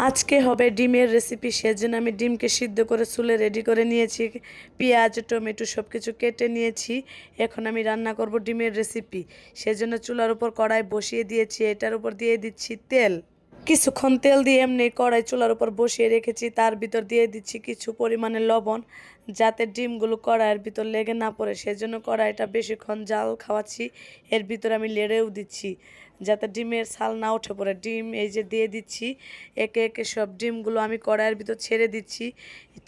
আজকে হবে ডিমের রেসিপি। সেজন্য আমি ডিমকে সিদ্ধ করে চুলে রেডি করে নিয়েছি। পেঁয়াজ টমেটো সব কিছু কেটে নিয়েছি। এখন আমি রান্না করব ডিমের রেসিপি। সেজন্য চুলার উপর কড়াই বসিয়ে দিয়েছি। এটার উপর দিয়ে দিচ্ছি তেল। কিছুক্ষণ তেল দিয়ে এমনি কড়াই চুলার উপর বসিয়ে রেখেছি। তার ভিতর দিয়ে দিচ্ছি কিছু পরিমাণে লবণ, যাতে ডিমগুলো কড়াইয়ের ভিতর লেগে না পড়ে। সেজন্য কড়াইটা বেশিক্ষণ জাল খাওয়াচ্ছি। এর ভিতর আমি লেড়েও দিচ্ছি যাতে ডিমের ছাল না উঠে পড়ে। ডিম এই যে দিয়ে দিচ্ছি, একে একে সব ডিমগুলো আমি কড়াইয়ের ভিতর ছেড়ে দিচ্ছি।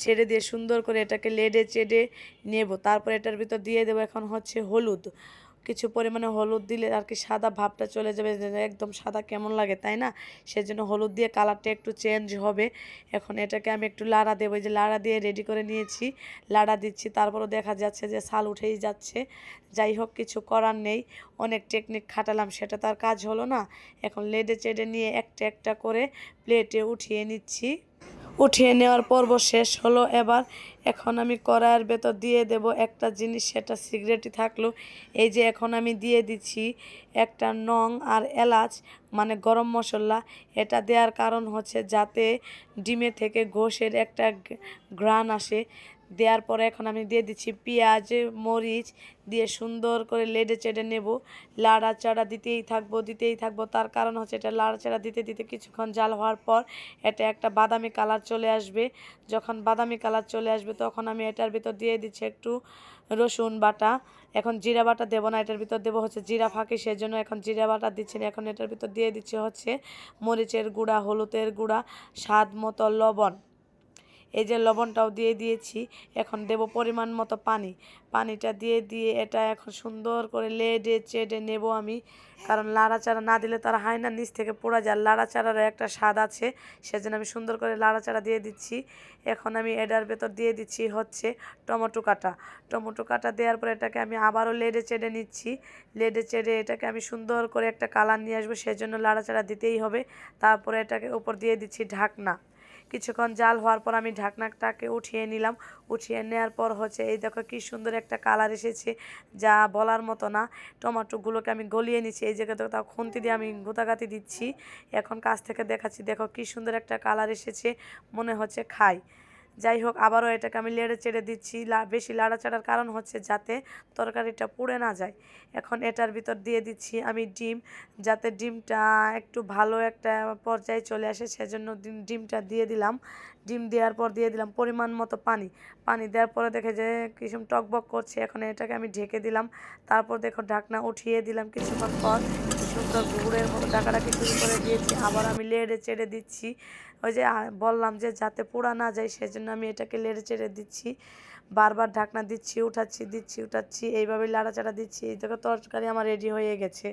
ছেড়ে দিয়ে সুন্দর করে এটাকে লেড়ে চেড়ে নেব। তারপর এটার ভিতর দিয়ে দেবো এখন হচ্ছে হলুদ। কিছু পরিমাণে হলুদ দিলে আর কি সাদা ভাবটা চলে যাবে, একদম সাদা কেমন লাগে তাই না? সেজন্য হলুদ দিয়ে কালারটা একটু চেঞ্জ হবে। এখন এটাকে আমি একটু লাড়া দেবো। এই যে লাড়া দিয়ে রেডি করে নিয়েছি, লাড়া দিচ্ছি। তারপরও দেখা যাচ্ছে যে ছাল উঠেই যাচ্ছে। যাই হোক, কিছু করার নেই, অনেক টেকনিক খাটালাম, সেটা তার কাজ হলো না। এখন লেডে চেড়ে নিয়ে একটা একটা করে প্লেটে উঠিয়ে নিচ্ছি। উঠিয়ে নেওয়ার পর্ব শেষ হলো। এখন আমি কড়াইয়ের ভেতর দিয়ে দেব একটা জিনিস, সেটা সিগারেটই থাকলো। এই যে এখন আমি দিয়ে দিচ্ছি একটা নং আর এলাচ, মানে গরম মশলা। এটা দেওয়ার কারণ হচ্ছে যাতে ডিমে থেকে ঘষের একটা ঘ্রাণ আসে। দেওয়ার পরে এখন আমি দিয়ে দিচ্ছি পেঁয়াজ মরিচ দিয়ে সুন্দর করে লেডে চেড়ে নেব। লাড়াচাড়া দিতেই থাকবো। তার কারণ হচ্ছে এটা লাড়াচাড়া দিতে দিতে কিছুক্ষণ জাল হওয়ার পর এটা একটা বাদামি কালার চলে আসবে। যখন বাদামি কালার চলে আসবে তখন আমি এটার ভিতর দিয়ে দিচ্ছি একটু রসুন বাটা। এখন জিরা বাটা দেবো না, এটার ভিতর দেবো হচ্ছে জিরা ফাঁকি, সেজন্য এখন জিরা বাটা দিচ্ছি না। এখন এটার ভিতর দিয়ে দিচ্ছি হচ্ছে মরিচের গুঁড়া, হলুদের গুঁড়া, স্বাদ মতো লবণ। এই যে লবণটাও দিয়ে দিয়েছি। এখন দেব পরিমাণ মতো পানি। পানিটা দিয়ে এটা এখন সুন্দর করে লেডে চেড়ে নেব আমি। কারণ লাড়াচাড়া না দিলে তার হয় না, নিচ থেকে পোড়া যায়। লাড়াচাড়ারও একটা স্বাদ আছে, সেজন্য আমি সুন্দর করে লাড়াচাড়া দিয়ে দিচ্ছি। এখন আমি এটার ভেতর দিয়ে দিচ্ছি হচ্ছে টমেটো কাটা। টমেটো কাটা দেওয়ার পর এটাকে আমি আবারও লেডে চেড়ে নিচ্ছি। লেডে চেড়ে এটাকে আমি সুন্দর করে একটা কালার নিয়ে আসবো, সেজন্য লাড়াচাড়া দিতেই হবে। তারপরে এটাকে উপর দিয়ে দিচ্ছি ঢাকনা। কিছুক্ষণ জাল হওয়ার পর আমি ঢাকনাটাকে উঠিয়ে নিলাম। উঠিয়ে নেওয়ার পর হচ্ছে এই দেখো কি সুন্দর একটা কালার এসেছে, যা বলার মতো না। টমেটোগুলোকে আমি গলিয়ে নিচ্ছি। এই জায়গাতে তাও খুন্তি দিয়ে আমি গোতাগাতি দিচ্ছি। এখন কাছ থেকে দেখাচ্ছি, দেখো কি সুন্দর একটা কালার এসেছে, মনে হচ্ছে খাই। যাই হোক, আবারও এটাকে আমি লেড়ে চেড়ে দিচ্ছি। বেশি লাড়াচাড়ার কারণ হচ্ছে যাতে তরকারিটা পুড়ে না যায়। এখন এটার ভিতর দিয়ে দিচ্ছি আমি ডিম, যাতে ডিমটা একটু ভালো একটা পর্যায়ে চলে আসে, সেজন্য ডিমটা দিয়ে দিলাম। ডিম দেওয়ার পর দিয়ে দিলাম পরিমাণ মতো পানি। পানি দেওয়ার পরে দেখে যে কিছু টকবক করছে, এখন এটাকে আমি ঢেকে দিলাম। তারপর দেখো ঢাকনা উঠিয়ে দিলাম। কিছুক্ষণ পর সুন্দর গুড়ের মতো ডাকাডাকি শুরু করে দিয়েছি। আবার আমি লেড়ে চেড়ে দিচ্ছি। ওই যে বললাম যে যাতে পোড়া না যায়, সেজন্য আমি এটাকে লেড়ে চেড়ে দিচ্ছি। বারবার ঢাকনা দিচ্ছি, উঠাচ্ছি, দিচ্ছি, উঠাচ্ছি, এইভাবে লাড়াচাড়া দিচ্ছি। এই দেখো তরকারি আমার রেডি হয়ে গেছে।